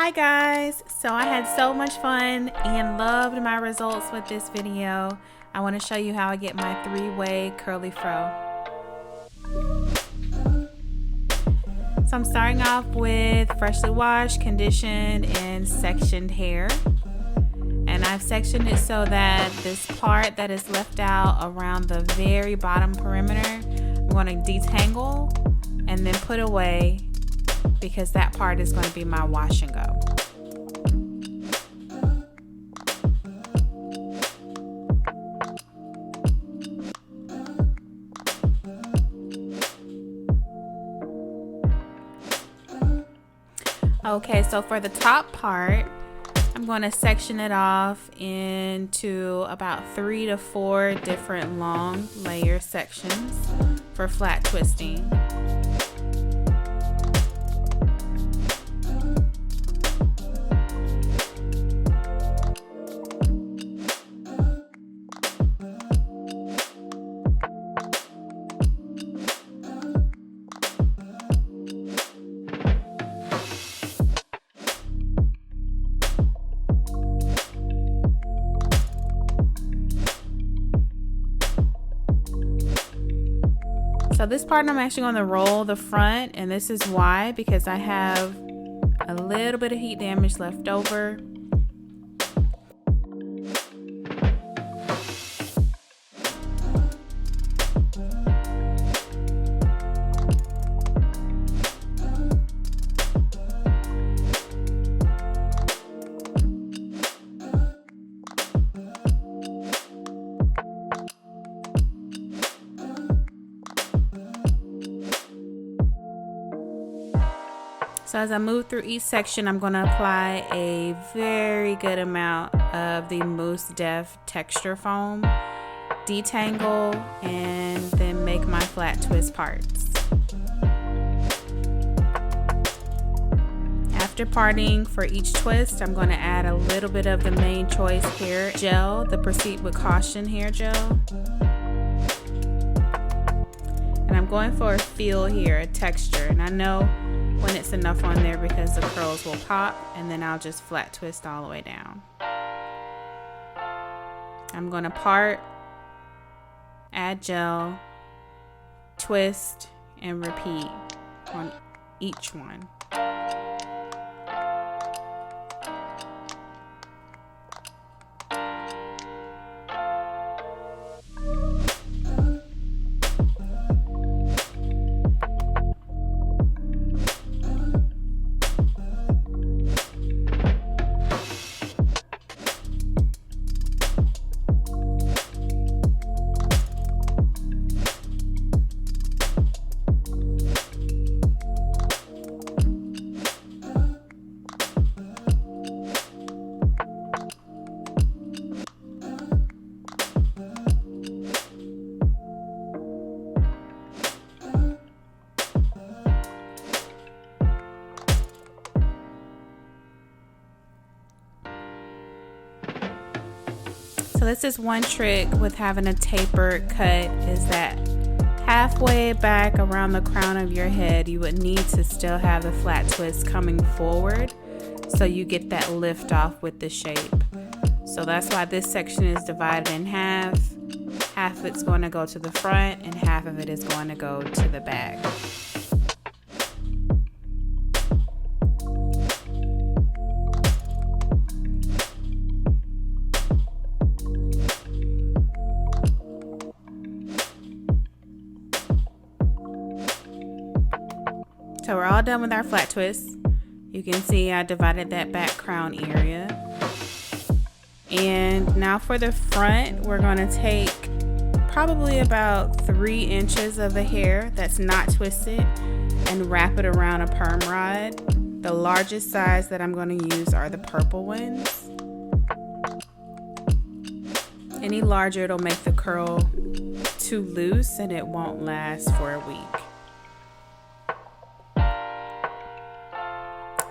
Hi guys, so I had so much fun and loved my results with this video. I want to show you how I get my 3-way curly fro. So I'm starting off with freshly washed, conditioned, and sectioned hair. And I've sectioned it so that this part that is left out around the very bottom perimeter, I'm going to detangle and then put away, because that part is going to be my wash and go. Okay, so for the top part, I'm going to section it off into about 3 to 4 different long layer sections for flat twisting. So this part I'm actually going to roll the front, and this is why, because I have a little bit of heat damage left over. So as I move through each section, I'm going to apply a very good amount of the Mousse Def texture foam, detangle, and then make my flat twist parts. After parting for each twist, I'm going to add a little bit of the Main Choice hair gel, the Proceed with Caution hair gel. And I'm going for a feel here, a texture, and I know when it's enough on there because the curls will pop, and then I'll just flat twist all the way down. I'm going to part, add gel, twist, and repeat on each one. So this is one trick with having a tapered cut, is that halfway back around the crown of your head, you would need to still have the flat twist coming forward so you get that lift off with the shape. So that's why this section is divided in half. Half of it's going to go to the front and half of it is going to go to the back. So we're all done with our flat twist. You can see I divided that back crown area. And now for the front, we're going to take probably about 3 inches of the hair that's not twisted and wrap it around a perm rod. The largest size that I'm going to use are the purple ones. Any larger, it'll make the curl too loose and it won't last for a week.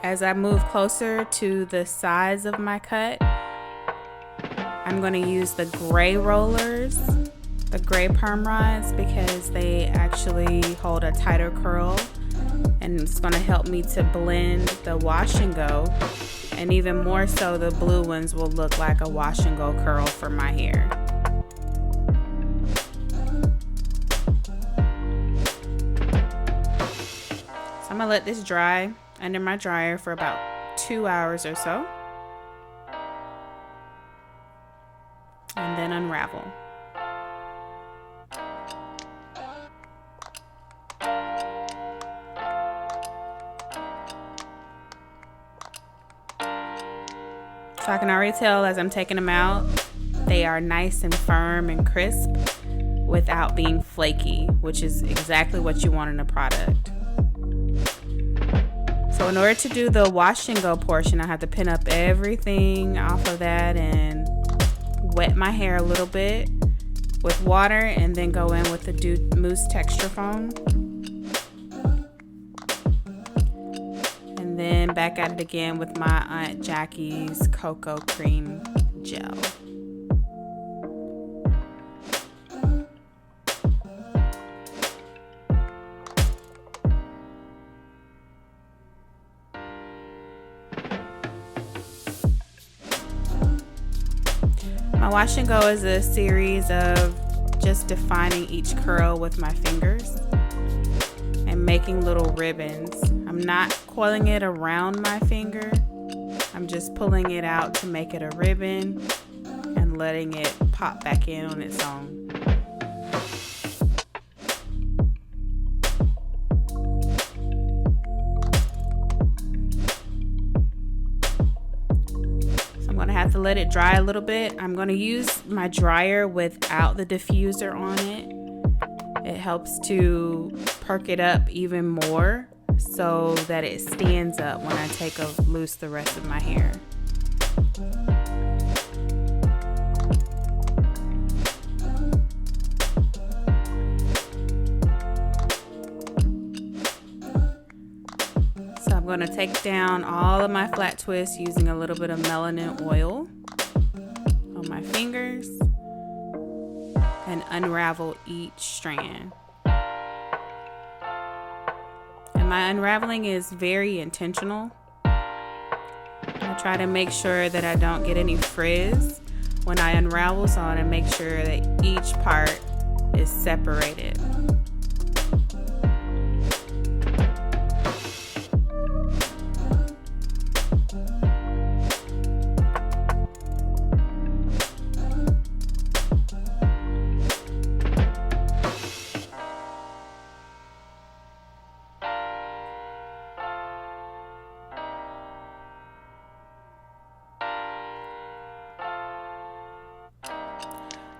As I move closer to the size of my cut, I'm going to use the gray rollers, the gray perm rods, because they actually hold a tighter curl and it's going to help me to blend the wash and go, and even more so the blue ones will look like a wash and go curl for my hair. So I'm going to let this dry under my dryer for about 2 hours or so, and then unravel. So I can already tell as I'm taking them out, they are nice and firm and crisp without being flaky, which is exactly what you want in a product. So in order to do the wash and go portion, I have to pin up everything off of that and wet my hair a little bit with water, and then go in with the Doux Mousse texture foam. And then back at it again with my Aunt Jackie's cocoa cream gel. My wash and go is a series of just defining each curl with my fingers and making little ribbons. I'm not coiling it around my finger. I'm just pulling it out to make it a ribbon and letting it pop back in on its own. Have to let it dry a little bit. I'm going to use my dryer without the diffuser on it. It helps to perk it up even more so that it stands up when I take loose the rest of my hair. I'm going to take down all of my flat twists using a little bit of Melanin Oil on my fingers and unravel each strand. And my unraveling is very intentional. I try to make sure that I don't get any frizz when I unravel, so I want to make sure that each part is separated.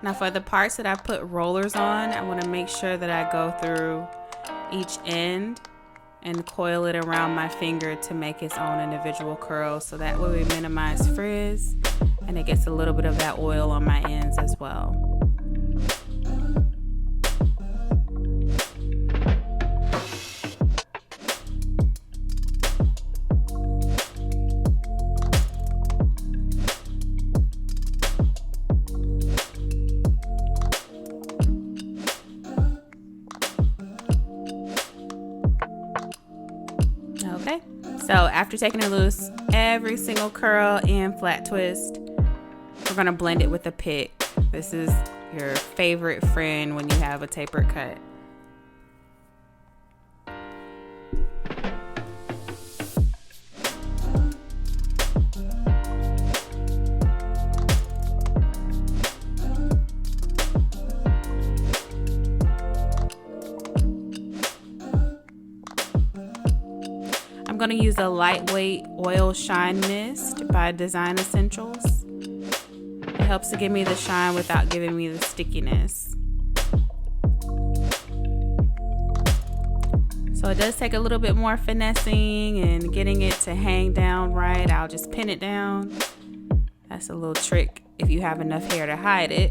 Now for the parts that I put rollers on, I want to make sure that I go through each end and coil it around my finger to make its own individual curl, so that way we minimize frizz and it gets a little bit of that oil on my ends as well. Okay, so after taking it loose, every single curl and flat twist, we're going to blend it with a pick. This is your favorite friend when you have a tapered cut. I'm going to use a lightweight oil shine mist by Design Essentials. It helps to give me the shine without giving me the stickiness. So it does take a little bit more finessing and getting it to hang down right. I'll just pin it down. That's a little trick if you have enough hair to hide it.